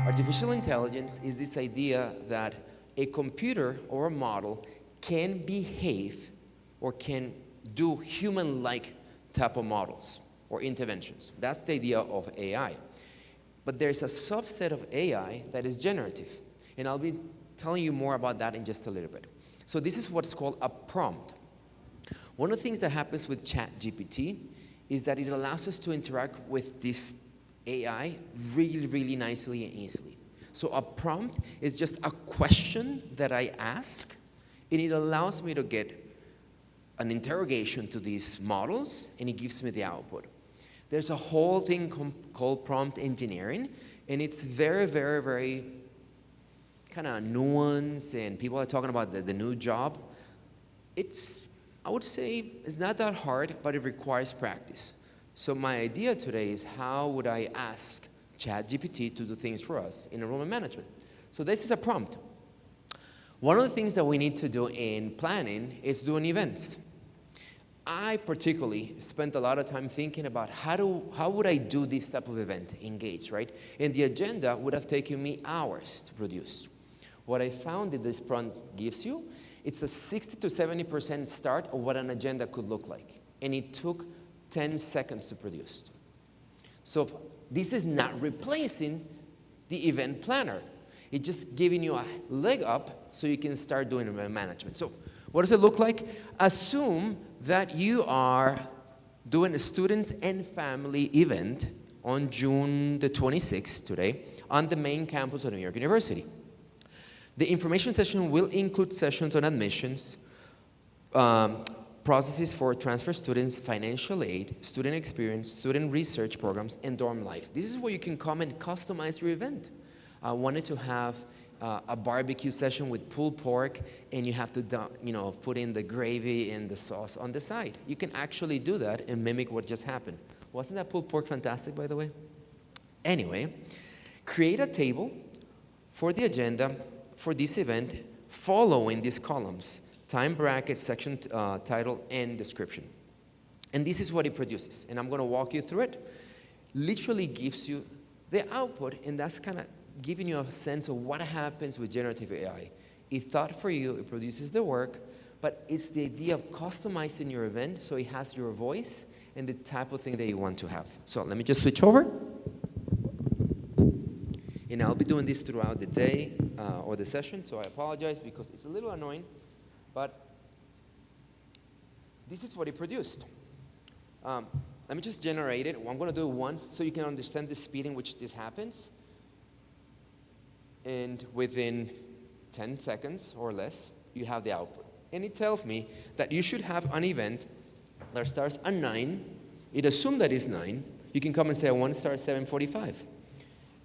Artificial intelligence is this idea that a computer or a model can behave or can do human-like type of models or interventions. That's the idea of AI. But there's a subset of AI that is generative. And I'll be telling you more about that in just a little bit. So this is what's called a prompt. One of the things that happens with ChatGPT is that it allows us to interact with this AI really, really nicely and easily. So a prompt is just a question that I ask, and it allows me to get an interrogation to these models, and it gives me the output. There's a whole thing called prompt engineering, and it's very, very, very kind of nuanced, and people are talking about the new job. I would say it's not that hard, but it requires practice. So my idea today is how would I ask ChatGPT to do things for us in enrollment management. So this is a prompt. One of the things that we need to do in planning is doing events. I particularly spent a lot of time thinking about how would I do this type of event, engage, right? And the agenda would have taken me hours to produce. What I found that this prompt gives you, it's a 60 to 70% start of what an agenda could look like. And it took 10 seconds to produce. So this is not replacing the event planner. It's just giving you a leg up so you can start doing event management. So what does it look like? Assume that you are doing a students and family event on June the 26th today on the main campus of New York University. The information session will include sessions on admissions, processes for transfer students, financial aid, student experience, student research programs, and dorm life. This is where you can come and customize your event. I wanted to have a barbecue session with pulled pork, and you have to put in the gravy and the sauce on the side. You can actually do that and mimic what just happened. Wasn't that pulled pork fantastic, by the way? Anyway, create a table for the agenda for this event following these columns: time bracket, section title, and description. And this is what it produces. And I'm going to walk you through it. Literally gives you the output, and that's kind of giving you a sense of what happens with generative AI. It thought for you, it produces the work, but it's the idea of customizing your event so it has your voice and the type of thing that you want to have. So let me just switch over. And I'll be doing this throughout the day or the session, so I apologize because it's a little annoying, but this is what it produced. Let me just generate it. I'm going to do it once so you can understand the speed in which this happens. And within 10 seconds or less, you have the output. And it tells me that you should have an event that starts at 9. It assumed that it's 9. You can come and say, I want to start at 7:45.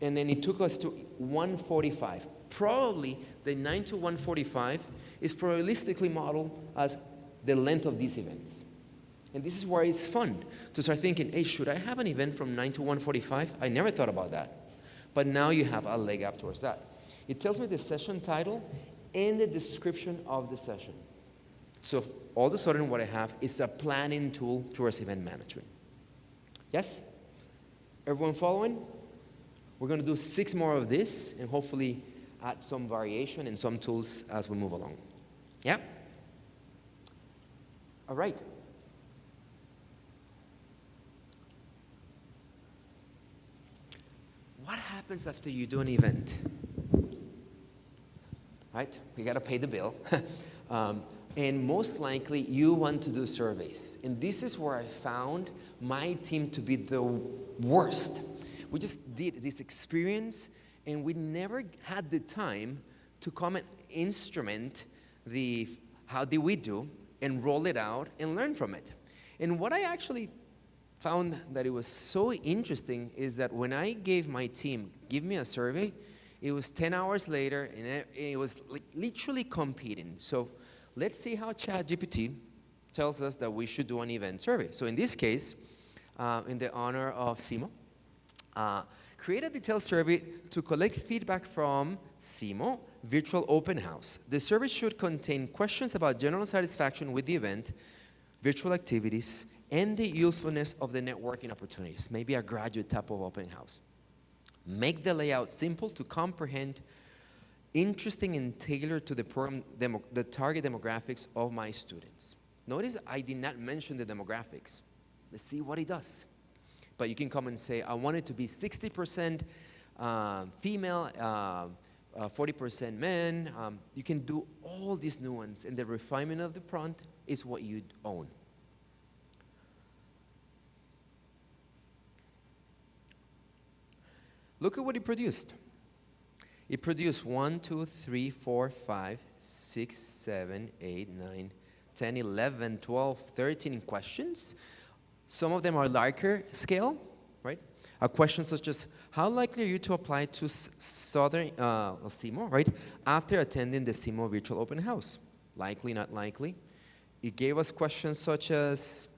And then it took us to 1:45. Probably the 9 to 1:45 is probabilistically modeled as the length of these events. And this is where it's fun to start thinking, hey, should I have an event from 9 to 1:45? I never thought about that. But now you have a leg up towards that. It tells me the session title and the description of the session. So all of a sudden what I have is a planning tool towards event management. Yes? Everyone following? We're going to do 6 more of this and hopefully add some variation and some tools as we move along. Yeah? All right. What happens after you do an event? Right? We got to pay the bill. And most likely, you want to do surveys. And this is where I found my team to be the worst. We just did this experience, and we never had the time to come and instrument the how did we do, and roll it out, and learn from it. And what I actually found that it was so interesting is that when I gave my team, give me a survey, it was 10 hours later, and it was literally competing. So let's see how ChatGPT tells us that we should do an event survey. So in this case, in the honor of SIMO, create a detailed survey to collect feedback from SIMO Virtual Open House. The survey should contain questions about general satisfaction with the event, virtual activities, and the usefulness of the networking opportunities, maybe a graduate type of open house. Make the layout simple to comprehend, interesting and tailored to the program, the target demographics of my students. Notice I did not mention the demographics. Let's see what it does. But you can come and say, I want it to be 60% female, 40% men. You can do all these nuance, and the refinement of the prompt is what you own. Look at what it produced. It produced 1, 2, 3, 4, 5, 6, 7, 8, 9, 10, 11, 12, 13 questions. Some of them are Larker scale, right? A question such as, how likely are you to apply to Southern CMO, right? After attending the CMO virtual open house? Likely, not likely. It gave us questions such as,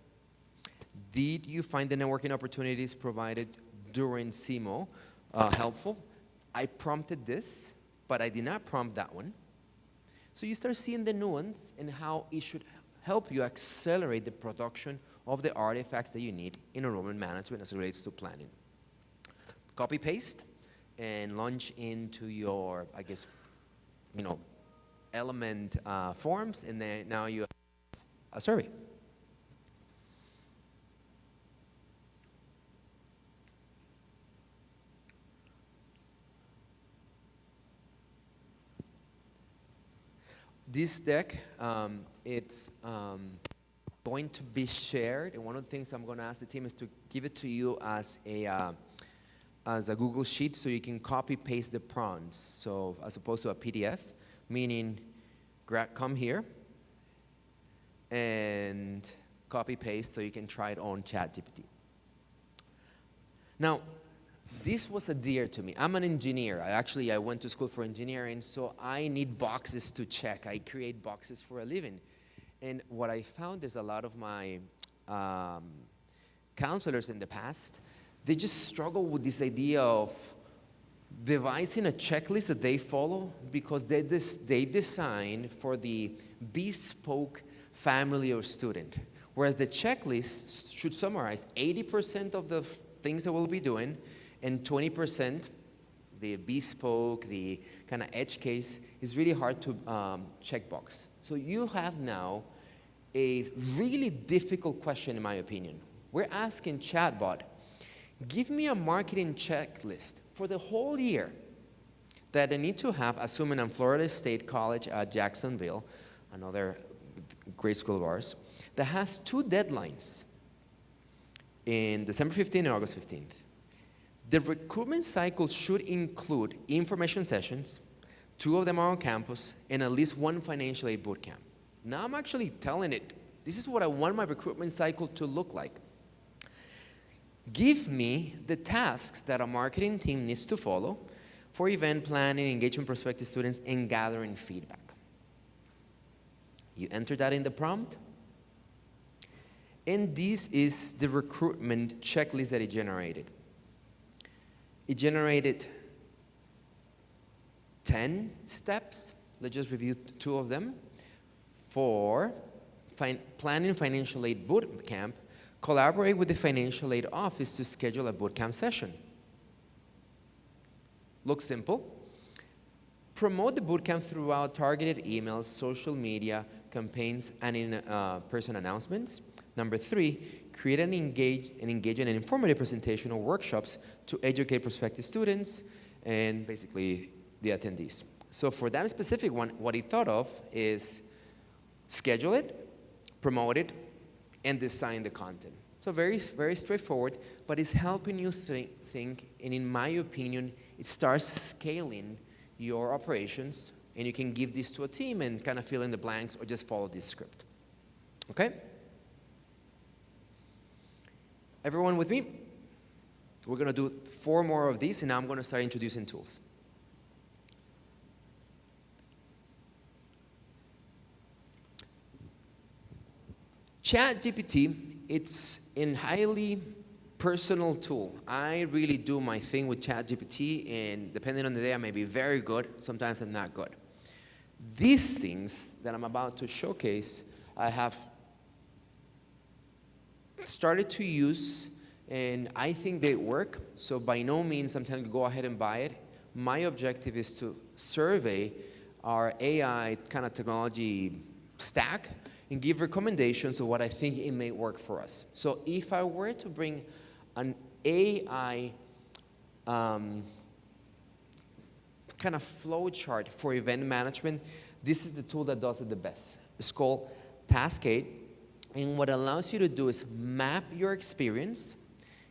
did you find the networking opportunities provided during CMO helpful? I prompted this, but I did not prompt that one. So you start seeing the nuance and how it should help you accelerate the production of the artifacts that you need in enrollment management as it relates to planning. Copy paste and launch into your, I guess, element forms, and then now you have a survey. This deck, it's going to be shared, and one of the things I'm going to ask the team is to give it to you as a Google Sheet so you can copy paste the prompts. So as opposed to a PDF, meaning come here and copy paste so you can try it on ChatGPT. Now, this was a dear to me. I'm an engineer. I went to school for engineering, so I need boxes to check. I create boxes for a living. And what I found is a lot of my counselors in the past, they just struggle with this idea of devising a checklist that they follow because they design for the bespoke family or student. Whereas the checklist should summarize 80% of the things that we'll be doing, and 20%, the bespoke, the kind of edge case, is really hard to check box. So you have now a really difficult question, in my opinion. We're asking chatbot, give me a marketing checklist for the whole year that I need to have, assuming I'm Florida State College at Jacksonville, another great school of ours, that has 2 deadlines in December 15th and August 15th. The recruitment cycle should include information sessions, 2 of them are on campus, and at least 1 financial aid boot camp. Now I'm actually telling it, this is what I want my recruitment cycle to look like. Give me the tasks that a marketing team needs to follow for event planning, engagement prospective students, and gathering feedback. You enter that in the prompt, and this is the recruitment checklist that it generated. It generated 10 steps. Let's just review 2 of them. For planning financial aid boot camp, collaborate with the financial aid office to schedule a boot camp session. Looks simple. Promote the boot camp throughout targeted emails, social media, campaigns, and in-person announcements. Number 3, create and engage an informative presentation or workshops to educate prospective students and basically the attendees. So for that specific one, what he thought of is schedule it, promote it, and design the content. So very, very straightforward, but it's helping you think, and in my opinion, it starts scaling your operations, and you can give this to a team and kind of fill in the blanks or just follow this script. Okay? Everyone with me? We're going to do 4 more of these, and now I'm going to start introducing tools. ChatGPT, it's a highly personal tool. I really do my thing with ChatGPT, and depending on the day, I may be very good. Sometimes I'm not good. These things that I'm about to showcase, I have started to use, and I think they work. So by no means I'm telling you go ahead and buy it. My objective is to survey our AI kind of technology stack and give recommendations of what I think it may work for us. So if I were to bring an AI kind of flow chart for event management, this is the tool that does it the best. It's called Taskade, and what it allows you to do is map your experience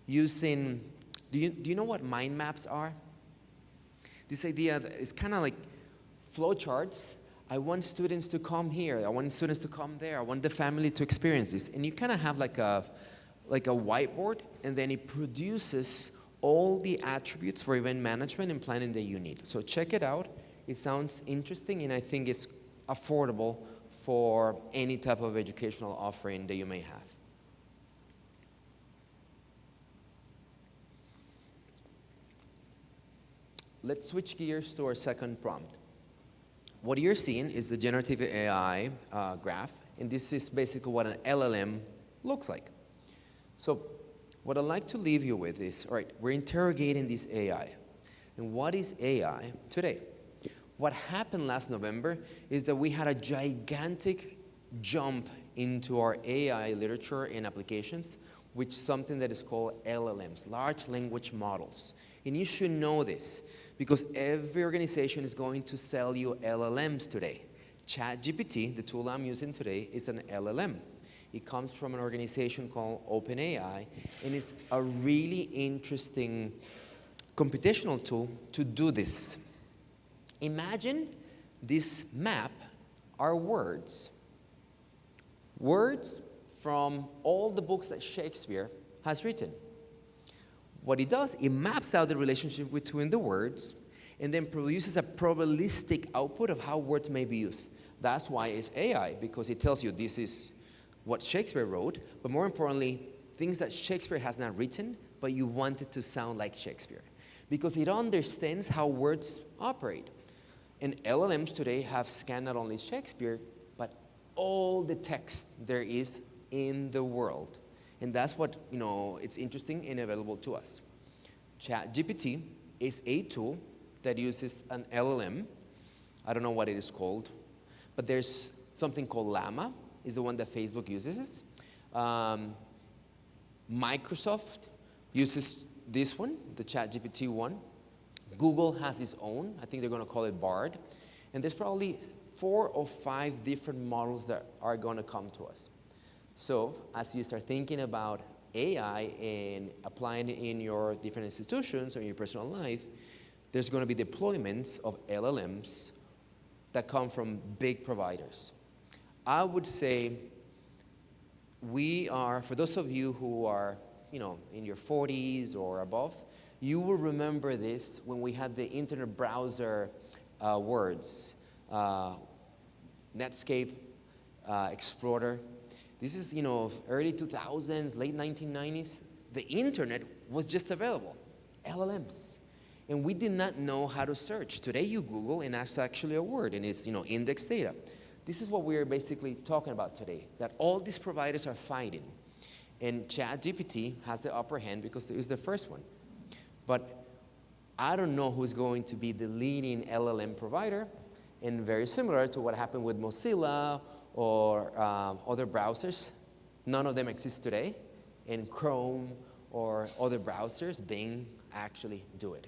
using, do you know what mind maps are? This idea that it's kind of like flow charts. I want students to come here. I want students to come there. I want the family to experience this. And you kind of have like a whiteboard, and then it produces all the attributes for event management and planning that you need. So check it out. It sounds interesting, and I think it's affordable for any type of educational offering that you may have. Let's switch gears to our second prompt. What you're seeing is the generative AI graph, and this is basically what an LLM looks like. So what I'd like to leave you with is, all right, we're interrogating this AI. And what is AI today? What happened last November is that we had a gigantic jump into our AI literature and applications, with something that is called LLMs, large language models. And you should know this, because every organization is going to sell you LLMs today. ChatGPT, the tool I'm using today, is an LLM. It comes from an organization called OpenAI, and it's a really interesting computational tool to do this. Imagine this map are words. Words from all the books that Shakespeare has written. What it does, it maps out the relationship between the words and then produces a probabilistic output of how words may be used. That's why it's AI, because it tells you this is what Shakespeare wrote, but more importantly, things that Shakespeare has not written, but you want it to sound like Shakespeare, because it understands how words operate. And LLMs today have scanned not only Shakespeare, but all the text there is in the world. And that's what, it's interesting and available to us. ChatGPT is a tool that uses an LLM. I don't know what it is called, but there's something called Llama, is the one that Facebook uses. Microsoft uses this one, the ChatGPT one. Google has its own. I think they're going to call it Bard. And there's probably 4 or 5 different models that are going to come to us. So as you start thinking about AI and applying it in your different institutions or in your personal life, there's going to be deployments of LLMs that come from big providers. I would say we are, for those of you who are, in your 40s or above, you will remember this when we had the internet browser words, Netscape, Explorer. This is, early 2000s, late 1990s. The internet was just available, LLMs. And we did not know how to search. Today you Google and that's actually a word, and it's, index data. This is what we're basically talking about today, that all these providers are fighting. And ChatGPT has the upper hand because it was the first one. But I don't know who's going to be the leading LLM provider, and very similar to what happened with Mozilla or other browsers, none of them exist today, and Chrome or other browsers, Bing, actually do it.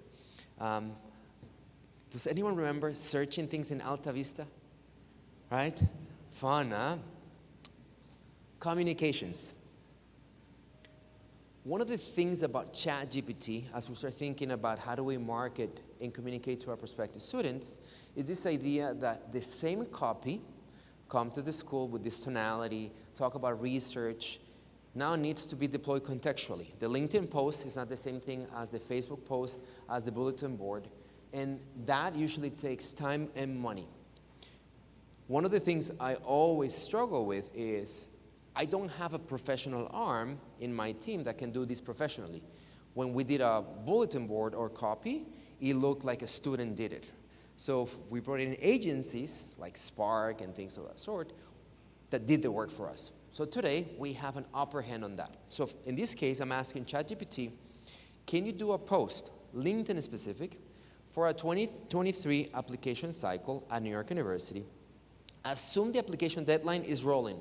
Does anyone remember searching things in Alta Vista? Right? Fun, huh? Communications. One of the things about ChatGPT, as we start thinking about how do we market and communicate to our prospective students, is this idea that the same copy, come to the school with this tonality, talk about research, now needs to be deployed contextually. The LinkedIn post is not the same thing as the Facebook post, as the bulletin board, and that usually takes time and money. One of the things I always struggle with is I don't have a professional arm in my team that can do this professionally. When we did a bulletin board or copy, it looked like a student did it. So we brought in agencies like Spark and things of that sort that did the work for us. So today, we have an upper hand on that. So in this case, I'm asking ChatGPT, can you do a post, LinkedIn specific, for a 2023 application cycle at New York University? Assume the application deadline is rolling,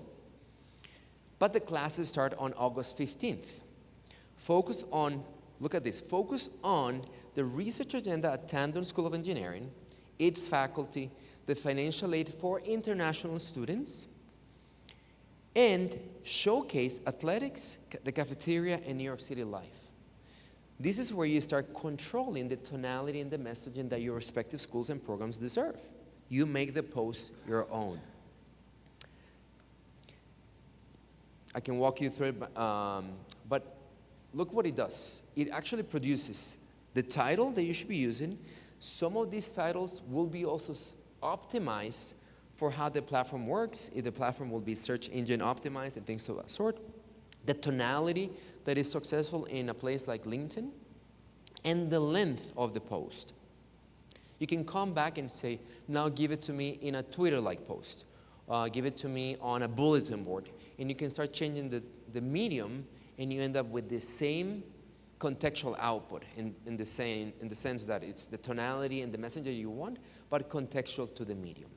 but the classes start on August 15th. Focus on, look at this, focus on the research agenda at Tandon School of Engineering, its faculty, the financial aid for international students, and showcase athletics, the cafeteria, and New York City life. This is where you start controlling the tonality and the messaging that your respective schools and programs deserve. You make the post your own. I can walk you through it, but look what it does. It actually produces the title that you should be using. Some of these titles will be also optimized for how the platform works, if the platform will be search engine optimized and things of that sort. The tonality that is successful in a place like LinkedIn, and the length of the post. You can come back and say, now give it to me in a Twitter-like post. Give it to me on a bulletin board. And you can start changing the medium, and you end up with the same contextual output in the sense that it's the tonality and the message that you want, but contextual to the medium.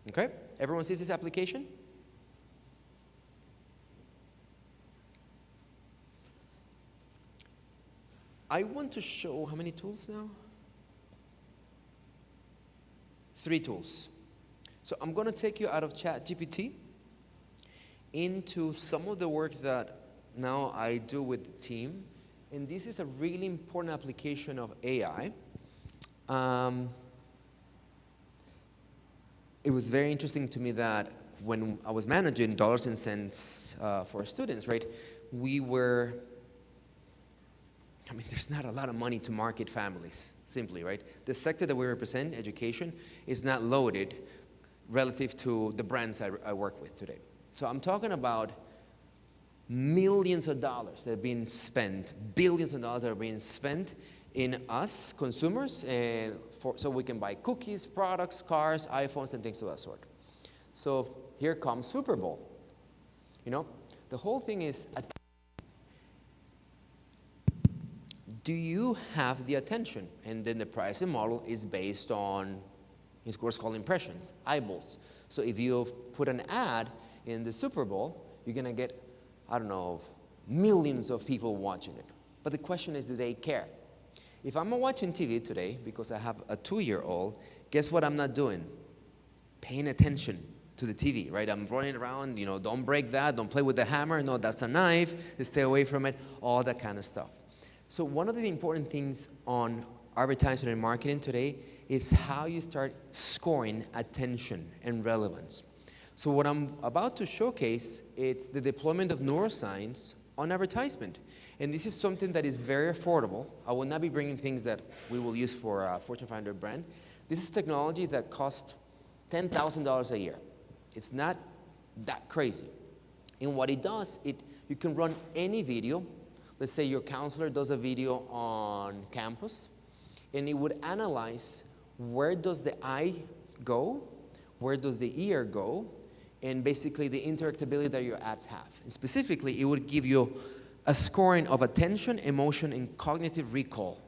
Okay? Everyone sees this application? I want to show how many tools now? 3 tools. So I'm going to take you out of ChatGPT into some of the work that now I do with the team. And this is a really important application of AI. It was very interesting to me that when I was managing dollars and cents for students, right, there's not a lot of money to market families, simply, right? The sector that we represent, education, is not loaded relative to the brands I work with today. So I'm talking about millions of dollars that are being spent, billions of dollars that are being spent in us, consumers, and so we can buy cookies, products, cars, iPhones, and things of that sort. So here comes Super Bowl. You know, the whole thing is, do you have the attention? And then the pricing model is based on, it's what's called impressions, eyeballs. So if you put an ad in the Super Bowl, you're going to get, I don't know, millions of people watching it. But the question is, do they care? If I'm watching TV today, because I have a 2-year-old, guess what I'm not doing? Paying attention to the TV, right? I'm running around, you know, don't break that, don't play with the hammer, no, that's a knife, stay away from it, all that kind of stuff. So one of the important things on advertising and marketing today is how you start scoring attention and relevance. So what I'm about to showcase, it's the deployment of neuroscience on advertisement. And this is something that is very affordable. I will not be bringing things that we will use for a Fortune 500 brand. This is technology that costs $10,000 a year. It's not that crazy. And what it does, you can run any video. Let's say your counselor does a video on campus, and it would analyze where does the eye go, where does the ear go, and basically the interactability that your ads have. And specifically, it would give you a scoring of attention, emotion, and cognitive recall.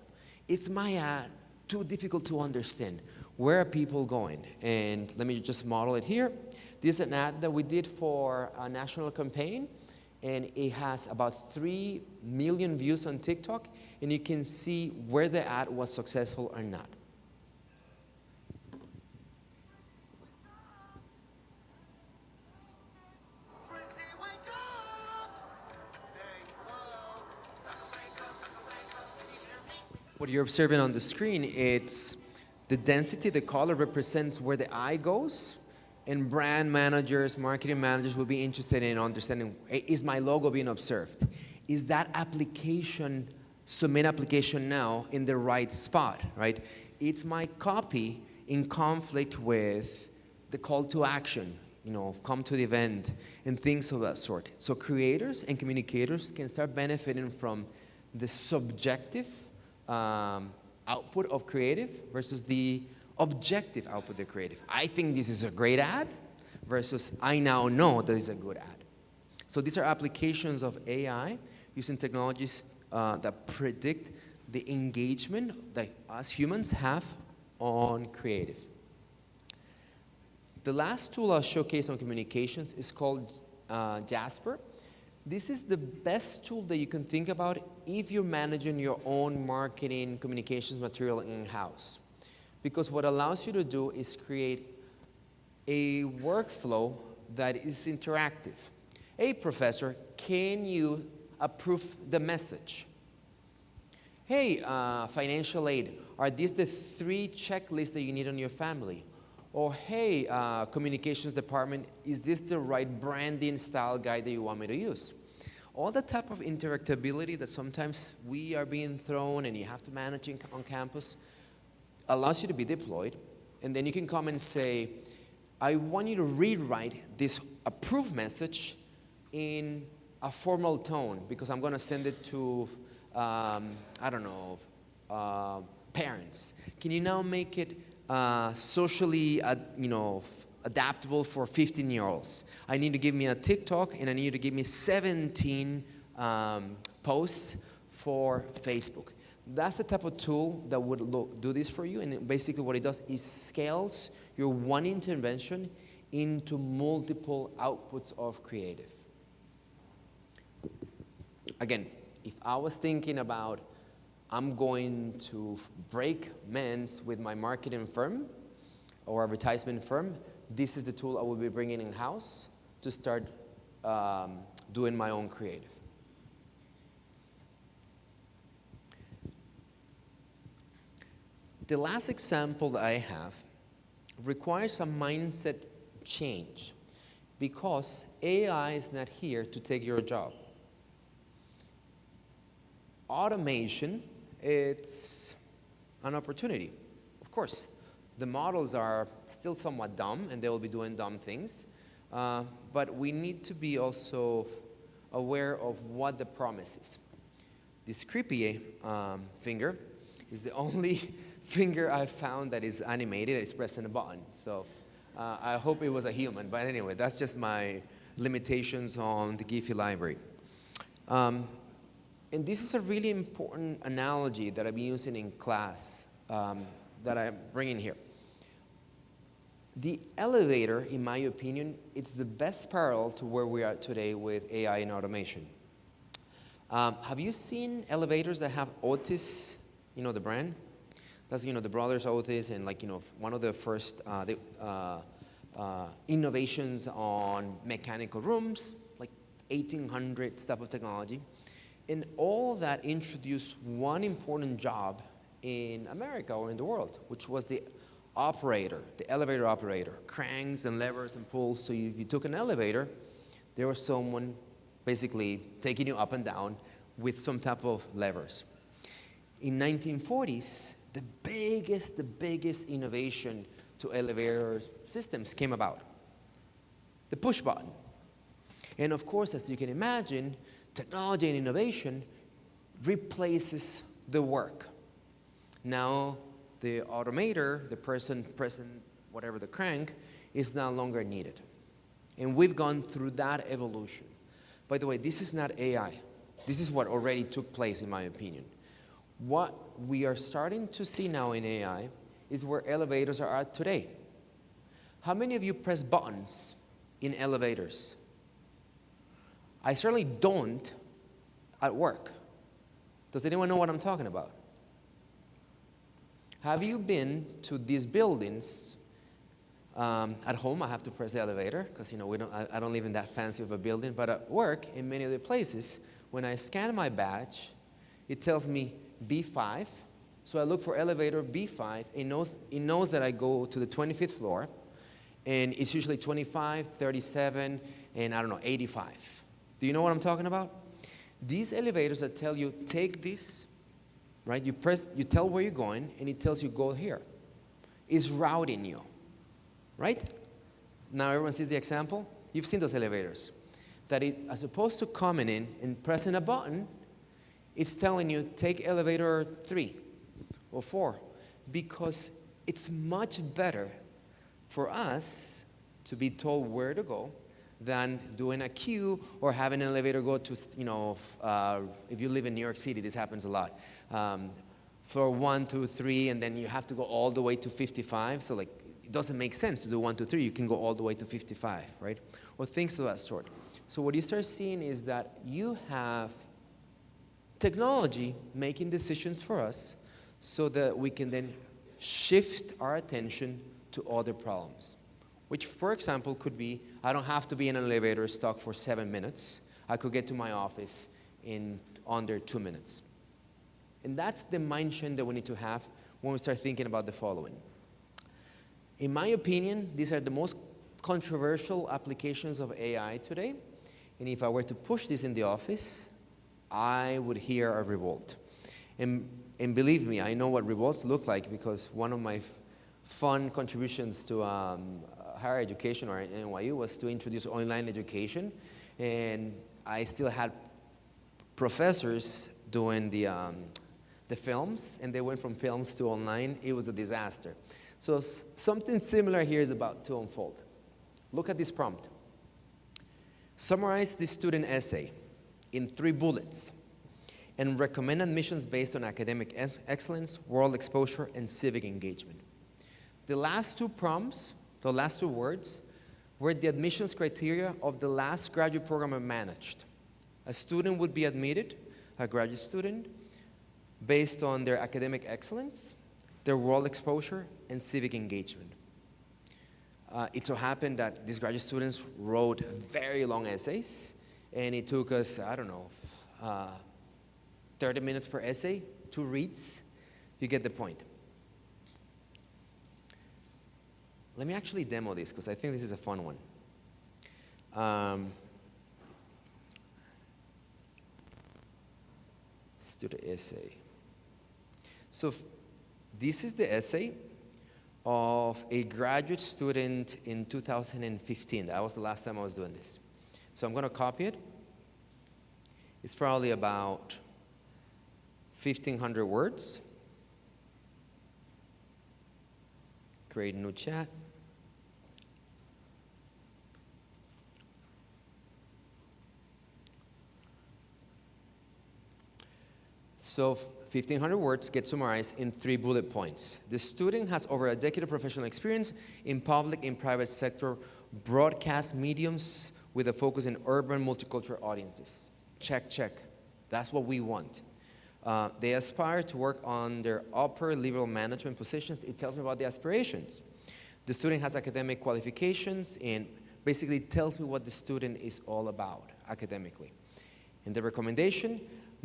It's my ad, too difficult to understand. Where are people going? And let me just model it here. This is an ad that we did for a national campaign, and it has about 3 million views on TikTok, and you can see where the ad was successful or not. What you're observing on the screen, it's the density, the color represents where the eye goes, and brand managers, marketing managers will be interested in understanding, is my logo being observed? Is that application, submit application now, in the right spot, right? It's my copy in conflict with the call to action, you know, come to the event, and things of that sort. So creators and communicators can start benefiting from the subjective output of creative versus the objective output of creative. I think this is a great ad versus I now know that it's a good ad. So these are applications of AI using technologies that predict the engagement that us humans have on creative. The last tool I'll showcase on communications is called Jasper. This is the best tool that you can think about if you're managing your own marketing communications material in-house. Because what allows you to do is create a workflow that is interactive. Hey, professor, can you approve the message? Hey, financial aid, are these the 3 checklists that you need on your family? Or hey, communications department, is this the right branding style guide that you want me to use? All the type of interactability that sometimes we are being thrown and you have to manage on campus allows you to be deployed. And then you can come and say, I want you to rewrite this approved message in a formal tone because I'm going to send it to, I don't know, parents. Can you now make it socially, adaptable for 15-year-olds? I need to give me a TikTok, and I need you to give me 17 posts for Facebook. That's the type of tool that would do this for you, and basically what it does is scales your one intervention into multiple outputs of creative. Again, if I was thinking about I'm going to break men's with my marketing firm or advertisement firm, this is the tool I will be bringing in-house to start doing my own creative. The last example that I have requires a mindset change because AI is not here to take your job. Automation, it's an opportunity. Of course, the models are still somewhat dumb and they will be doing dumb things, but we need to be also aware of what the promise is. This creepy finger is the only finger I've found that is animated, it's pressing a button. So I hope it was a human, but anyway, that's just my limitations on the Giphy library. And this is a really important analogy that I've been using in class that I'm bringing here. The elevator, in my opinion, it's the best parallel to where we are today with AI and automation. Have you seen elevators that have Otis, the brand? That's, the brothers Otis, and one of the first innovations on mechanical rooms, like 1800s type of technology. And all that introduced one important job in America or in the world, which was the operator, the elevator operator, cranks and levers and pulls. So if you took an elevator, there was someone basically taking you up and down with some type of levers. In 1940s, the biggest innovation to elevator systems came about. The push button. And of course, as you can imagine, technology and innovation replaces the work. Now, the automator, the person pressing whatever the crank, is no longer needed. And we've gone through that evolution. By the way, this is not AI. This is what already took place, in my opinion. What we are starting to see now in AI is where elevators are at today. How many of you press buttons in elevators? I certainly don't at work. Does anyone know what I'm talking about? Have you been to these buildings? At home, I have to press the elevator because I don't live in that fancy of a building. But at work, in many other places, when I scan my badge, it tells me B5. So I look for elevator B5. It knows that I go to the 25th floor, and it's usually 25, 37, and 85. Do you know what I'm talking about? These elevators that tell you take this, right? You tell where you're going, and it tells you go here. It's routing you, right? Now everyone sees the example. You've seen those elevators. That as opposed to coming in and pressing a button, it's telling you take elevator 3 or 4, because it's much better for us to be told where to go than doing a queue or having an elevator go to, if you live in New York City, this happens a lot. Floor 1, 2, 3, and then you have to go all the way to 55. So like, it doesn't make sense to do 1, 2, 3. You can go all the way to 55, right? Or things of that sort. So what you start seeing is that you have technology making decisions for us so that we can then shift our attention to other problems. Which, for example, could be, I don't have to be in an elevator stuck for 7 minutes. I could get to my office in under 2 minutes. And that's the mindset that we need to have when we start thinking about the following. In my opinion, these are the most controversial applications of AI today. And if I were to push this in the office, I would hear a revolt. And believe me, I know what revolts look like because one of my fun contributions to higher education or NYU was to introduce online education. And I still had professors doing the films, and they went from films to online. It was a disaster. So something similar here is about to unfold. Look at this prompt. Summarize the student essay in 3 bullets and recommend admissions based on academic excellence, world exposure, and civic engagement. The last 2 prompts, the last 2 words, were the admissions criteria of the last graduate program I managed. A student would be admitted, a graduate student, based on their academic excellence, their world exposure, and civic engagement. It so happened that these graduate students wrote very long essays, and it took us, 30 minutes per essay, 2 reads. You get the point. Let me actually demo this, because I think this is a fun one. Student essay. So this is the essay of a graduate student in 2015. That was the last time I was doing this. So I'm going to copy it. It's probably about 1,500 words. Create a new chat. So 1,500 words get summarized in 3 bullet points. The student has over a decade of professional experience in public and private sector broadcast mediums with a focus in urban multicultural audiences. Check, check. That's what we want. They aspire to work on their upper level management positions. It tells me about the aspirations. The student has academic qualifications and basically tells me what the student is all about academically. And the recommendation,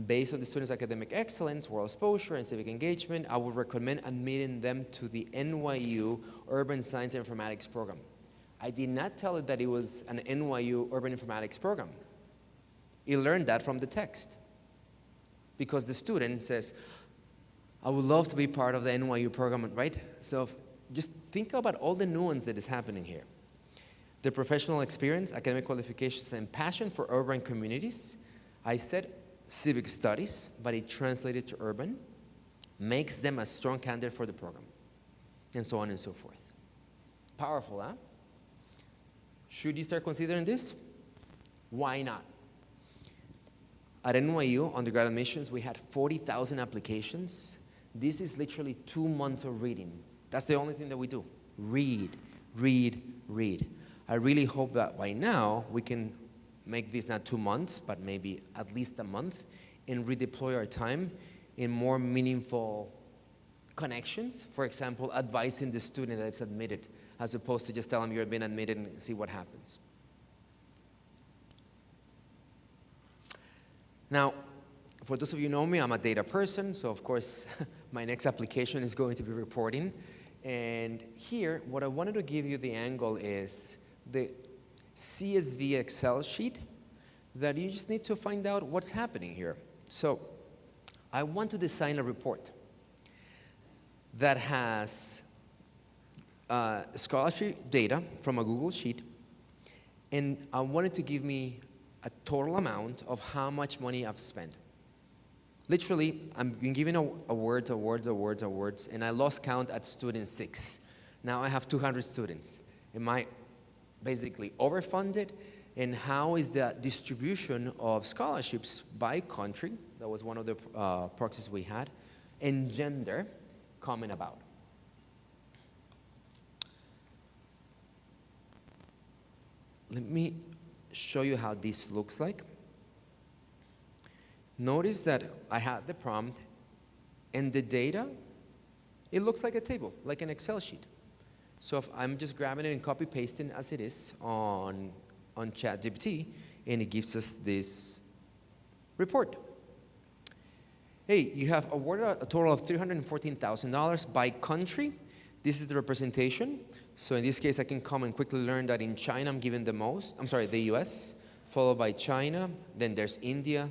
based on the student's academic excellence, world exposure, and civic engagement, I would recommend admitting them to the NYU Urban Science and Informatics program. I did not tell it that it was an NYU Urban Informatics program. It learned that from the text. Because the student says, I would love to be part of the NYU program, right? So just think about all the nuance that is happening here. The professional experience, academic qualifications, and passion for urban communities. I said civic studies, but it translated to urban, makes them a strong candidate for the program, and so on and so forth. Powerful, huh? Should you start considering this? Why not? At NYU, undergrad admissions, we had 40,000 applications. This is literally 2 months of reading. That's the only thing that we do. Read, read, read. I really hope that by now we can make this not 2 months, but maybe at least a month, and redeploy our time in more meaningful connections. For example, advising the student that's admitted, as opposed to just telling them you've been admitted and see what happens. Now, for those of you who know me, I'm a data person, so of course, my next application is going to be reporting. And here, what I wanted to give you the angle is the CSV Excel sheet that you just need to find out what's happening here. So, I want to design a report that has scholarship data from a Google Sheet, and I wanted to give me a total amount of how much money I've spent. Literally, I've been given awards, and I lost count at student 6. Now I have 200 students. Am I basically overfunded? and how is the distribution of scholarships by country, that was one of the proxies we had, and gender coming about. Let me show you how this looks like. Notice that I had the prompt, and the data, it looks like a table, like an Excel sheet. So if I'm just grabbing it and copy pasting as it is on ChatGPT, and it gives us this report. Hey, you have awarded a total of $314,000 by country. This is the representation. So in this case, I can come and quickly learn that in China, I'm given the most. I'm sorry, the US, followed by China. Then there's India.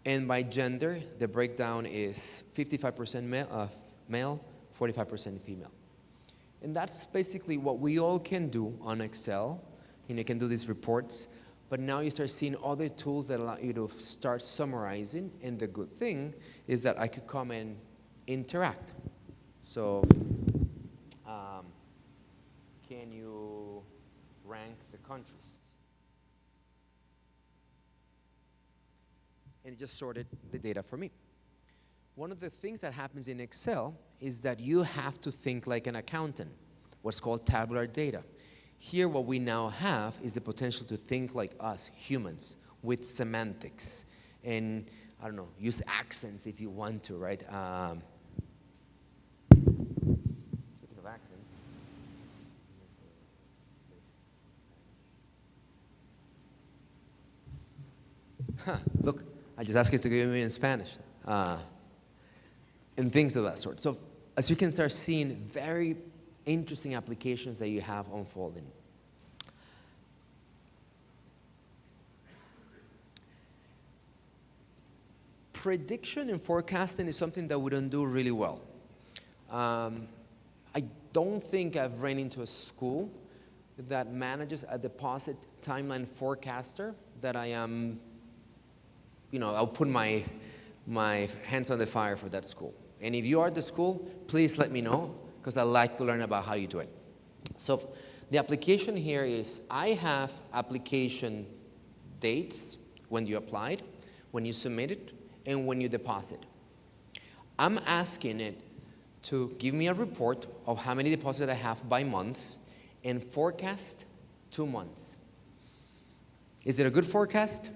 And by gender, the breakdown is 55% male, 45% female. And that's basically what we all can do on Excel. And you can do these reports. But now you start seeing other tools that allow you to start summarizing. And the good thing is that I could come and interact. So can you rank the countries? And it just sorted the data for me. One of the things that happens in Excel is that you have to think like an accountant, what's called tabular data. Here, what we now have is the potential to think like us, humans, with semantics. And, I don't know, use accents if you want to, right? Speaking of accents. Look, I just asked you to give me in Spanish. And things of that sort. So as you can start seeing, very interesting applications that you have unfolding. Prediction and forecasting is something that we don't do really well. I don't think I've ran into a school that manages a deposit timeline forecaster that I am, I'll put my hands on the fire for that school. And if you are the school, please let me know, because I'd like to learn about how you do it. So the application here is, I have application dates when you applied, when you submitted, and when you deposit. I'm asking it to give me a report of how many deposits I have by month and forecast 2 months. Is it a good forecast?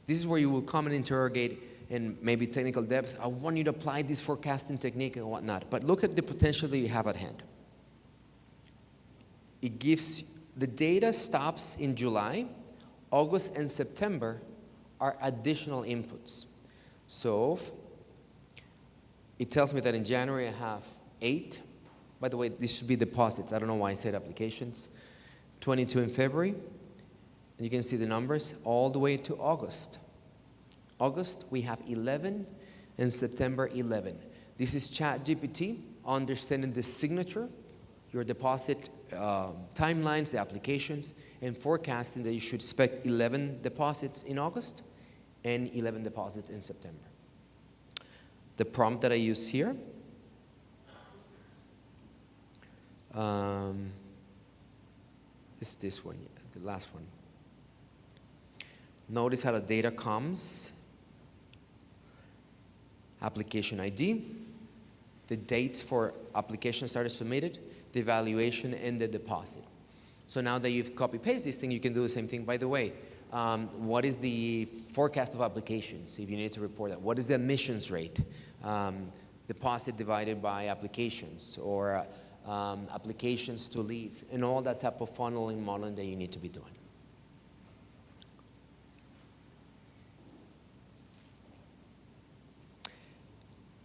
This is where you will come and interrogate and maybe technical depth. I want you to apply this forecasting technique and whatnot. But look at the potential that you have at hand. It gives, the data stops in July. August and September are additional inputs. So it tells me that in January I have 8. By the way, this should be deposits. I don't know why I said applications. 22 in February. And you can see the numbers all the way to August. August, we have 11, and September, 11. This is ChatGPT understanding the signature, your deposit timelines, the applications, and forecasting that you should expect 11 deposits in August and 11 deposits in September. The prompt that I use here is this one, the last one. Notice how the data comes. Application ID, the dates for application started submitted, the evaluation, and the deposit. So now that you've copy-pasted this thing, you can do the same thing. By the way, what is the forecast of applications, if you need to report that? What is the admissions rate? Deposit divided by applications, or applications to leads, and all that type of funneling modeling that you need to be doing.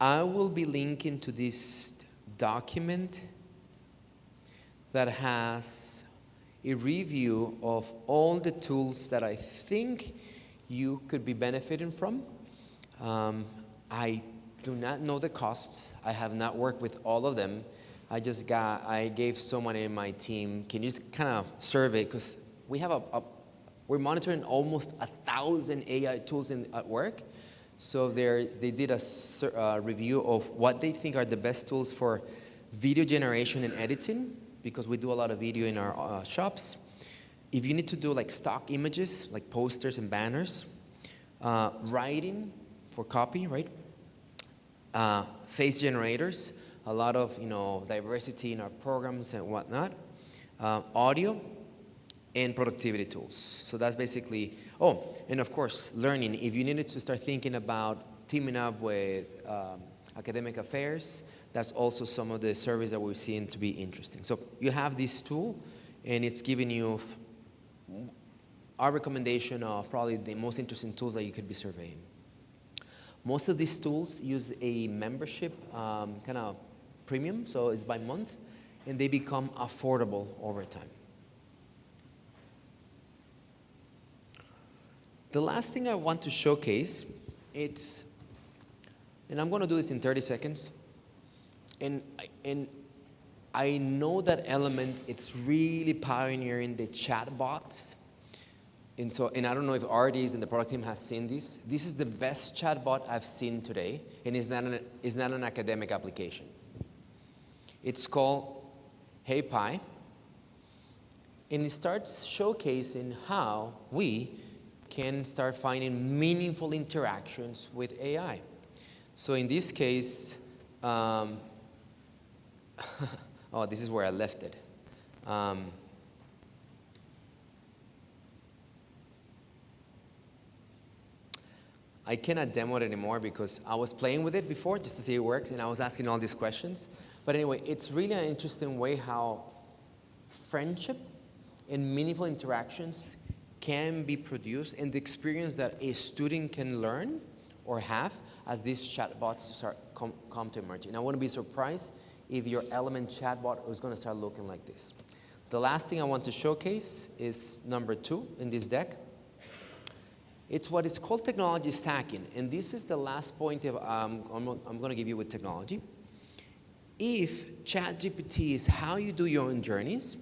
I will be linking to this document that has a review of all the tools that I think you could be benefiting from. I do not know the costs. I have not worked with all of them. I gave someone in my team, can you just kind of survey, because we have we're monitoring almost 1,000 AI tools at work. So they did a review of what they think are the best tools for video generation and editing, because we do a lot of video in our shops. if you need to do like stock images, like posters and banners, writing for copy, right? Face generators, a lot of diversity in our programs and whatnot, audio, and productivity tools. So that's basically, and of course, learning. If you needed to start thinking about teaming up with academic affairs, that's also some of the surveys that we're seeing to be interesting. So you have this tool, and it's giving you our recommendation of probably the most interesting tools that you could be surveying. Most of these tools use a membership kind of premium, so it's by month, and they become affordable over time. The last thing I want to showcase, and I'm going to do this in 30 seconds, and I know that Element, it's really pioneering the chatbots. And I don't know if RDs and the product team has seen this. This is the best chatbot I've seen today, and it's not an academic application. It's called Hey Pi, and it starts showcasing how we can start finding meaningful interactions with AI. So in this case, this is where I left it. I cannot demo it anymore because I was playing with it before just to see it works, and I was asking all these questions. But anyway, it's really an interesting way how friendship and meaningful interactions can be produced, and the experience that a student can learn or have as these chatbots start come to emerge. And I wouldn't be surprised if your Element chatbot was going to start looking like this. The last thing I want to showcase is number 2 in this deck. It's what is called technology stacking, and this is the last point I'm going to give you with technology. If ChatGPT is how you do your own journeys,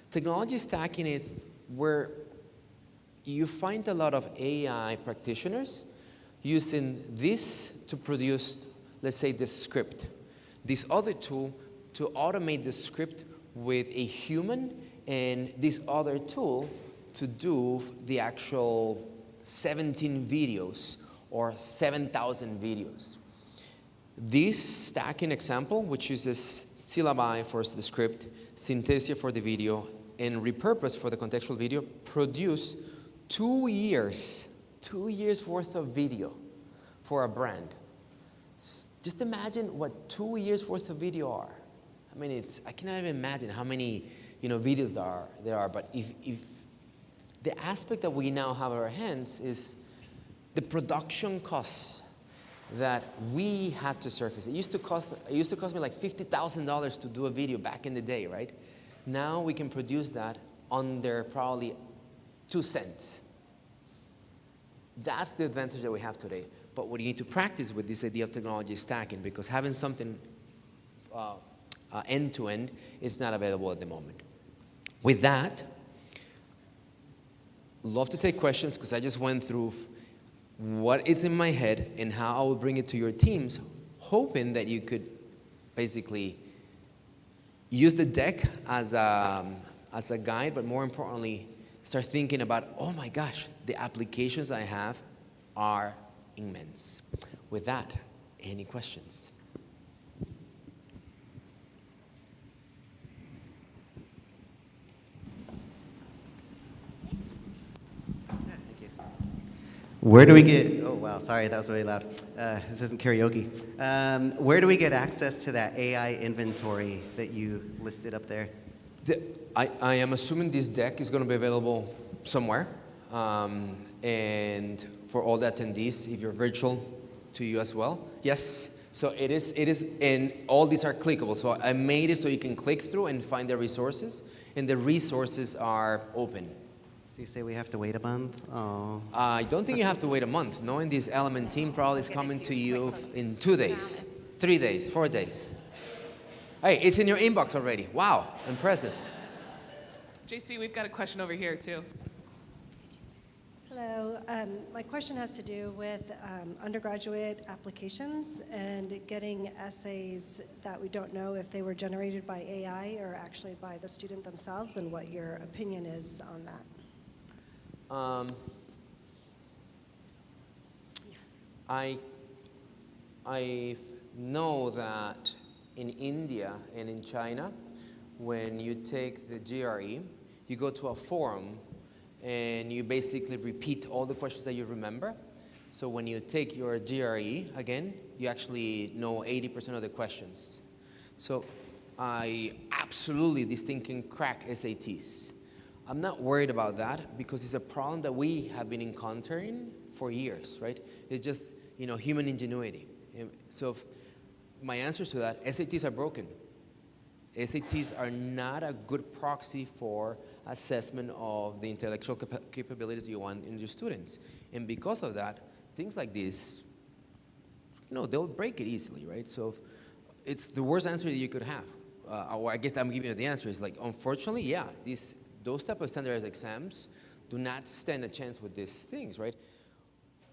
technology stacking is where you find a lot of AI practitioners using this to produce, let's say, the script. This other tool to automate the script with a human, and this other tool to do the actual 17 videos or 7,000 videos. This stacking example, which uses syllabi for the script, synthesia for the video, and repurpose for the contextual video, produce 2 years worth of video for a brand. Just imagine what 2 years worth of video are. I mean, I cannot even imagine how many videos there are. But if the aspect that we now have in our hands is the production costs that we had to surface. It used to cost me like $50,000 to do a video back in the day, right? Now we can produce that under probably 2 cents. That's the advantage that we have today. But what you need to practice with this idea of technology stacking, because having something end-to-end is not available at the moment. With that, love to take questions, because I just went through what is in my head and how I will bring it to your teams, hoping that you could basically use the deck as a guide, but more importantly, start thinking about, oh my gosh, the applications I have are immense. With that, any questions? Where do we get, oh wow, sorry, that was really loud. This isn't karaoke. Where do we get access to that AI inventory that you listed up there? I am assuming this deck is going to be available somewhere. And for all the attendees, if you're virtual, to you as well. Yes, so it is, and all these are clickable. So I made it so you can click through and find the resources, and the resources are open. So you say we have to wait a month? Oh. I don't think you have to wait a month. Knowing this Element team probably is coming to you in 2 days, 3 days, 4 days. Hey, it's in your inbox already. Wow, impressive. JC, we've got a question over here too. Hello. My question has to do with undergraduate applications and getting essays that we don't know if they were generated by AI or actually by the student themselves, and what your opinion is on that. I know that in India and in China, when you take the GRE, you go to a forum and you basically repeat all the questions that you remember. So when you take your GRE again, you actually know 80% of the questions. So this thing can crack SATs. I'm not worried about that because it's a problem that we have been encountering for years, right? It's just, human ingenuity. So my answer to that, SATs are broken. SATs are not a good proxy for assessment of the intellectual capabilities you want in your students. And because of that, things like this, they'll break it easily, right? So it's the worst answer that you could have. Or I guess I'm giving you the answer is like, unfortunately, yeah, those type of standardized exams do not stand a chance with these things, right?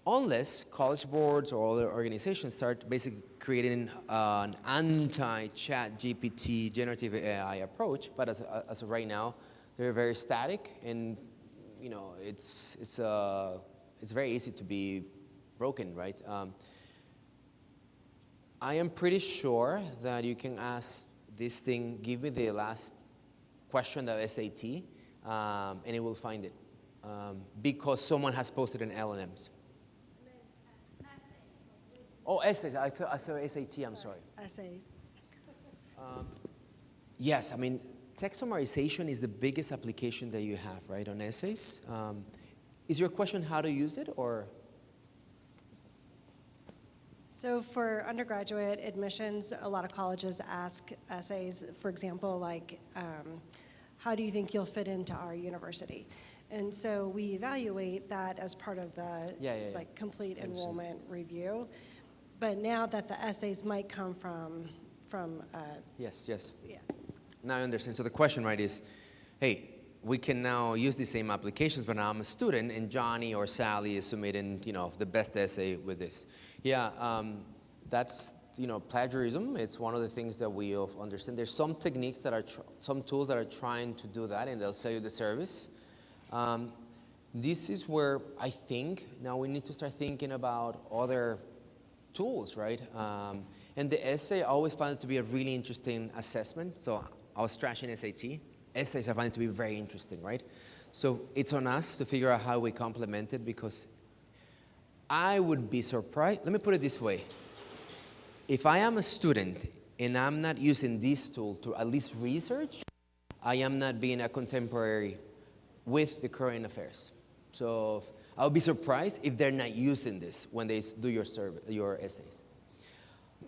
Unless college boards or other organizations start basically creating an anti-chat GPT generative AI approach, but as of right now, they're very static, and it's very easy to be broken, right? I am pretty sure that you can ask this thing, give me the last question of SAT, and it will find it, because someone has posted in LLMs. Oh, essays. I saw SAT, I'm sorry. Essays. Yes, text summarization is the biggest application that you have, right, on essays. Is your question how to use it, or? So for undergraduate admissions, a lot of colleges ask essays, for example, like, how do you think you'll fit into our university? And so we evaluate that as part of the complete enrollment review. But now that the essays might come from Yes. Yeah. Now I understand. So the question, right, is, hey, we can now use the same applications, but now I'm a student, and Johnny or Sally is submitting, the best essay with this. Yeah, that's, plagiarism. It's one of the things that we understand. There's some techniques that are, some tools that are trying to do that, and they'll sell you the service. This is where I think now we need to start thinking about other tools, right? And the essay, I always found it to be a really interesting assessment. So I was trashing SAT. Essays I find it to be very interesting, right? So it's on us to figure out how we complement it, because I would be surprised. Let me put it this way. If I am a student and I'm not using this tool to at least research, I am not being a contemporary with the current affairs. So I would be surprised if they're not using this when they do your essays.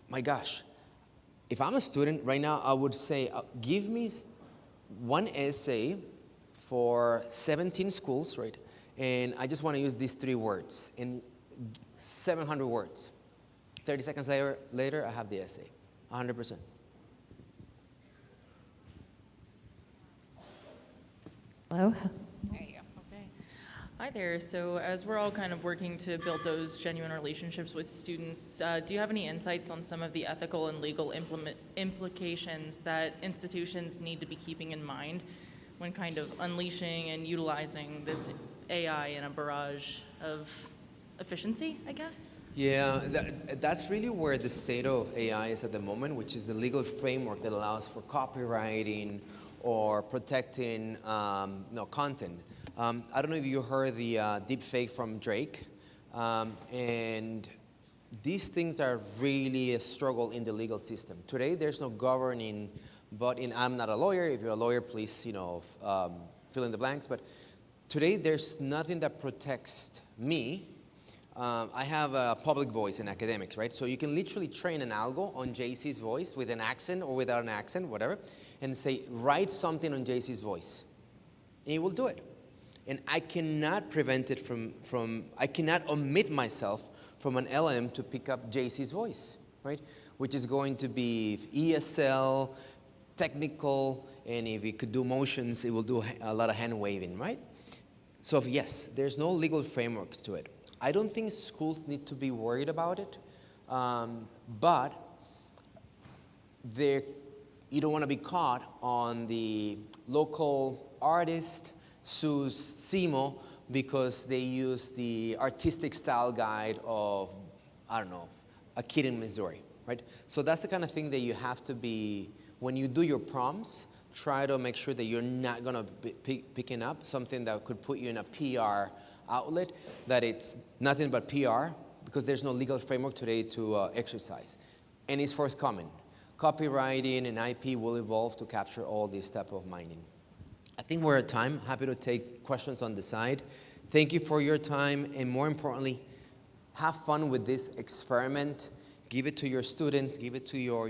My gosh, if I'm a student right now, I would say, give me one essay for 17 schools, right? And I just want to use these 3 words in 700 words. 30 seconds later, I have the essay, 100%. Hello. There you go. Okay. Hi there. So as we're all kind of working to build those genuine relationships with students, do you have any insights on some of the ethical and legal implications that institutions need to be keeping in mind when kind of unleashing and utilizing this AI in a barrage of efficiency, I guess? Yeah, that's really where the state of AI is at the moment, which is the legal framework that allows for copywriting or protecting content. I don't know if you heard the deep fake from Drake, and these things are really a struggle in the legal system. Today, there's no governing, but I'm not a lawyer. If you're a lawyer, please, fill in the blanks. But today, there's nothing that protects me. I have a public voice in academics, right? So you can literally train an algo on JC's voice with an accent or without an accent, whatever, and say, write something on JC's voice. And it will do it. And I cannot prevent it I cannot omit myself from an LM to pick up JC's voice, right? Which is going to be ESL, technical, and if it could do motions, it will do a lot of hand waving, right? So yes, there's no legal frameworks to it. I don't think schools need to be worried about it, but you don't want to be caught on the local artist sues CIMO because they use the artistic style guide of, I don't know, a kid in Missouri, right? So that's the kind of thing that you have to be, when you do your prompts, try to make sure that you're not going to be picking up something that could put you in a PR outlet, that it's nothing but PR, because there's no legal framework today to exercise. And it's forthcoming. Copywriting and IP will evolve to capture all this type of mining. I think we're at time. Happy to take questions on the side. Thank you for your time, and more importantly, have fun with this experiment. Give it to your students, give it to your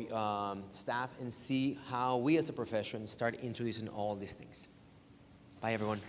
staff, and see how we as a profession start introducing all these things. Bye, everyone.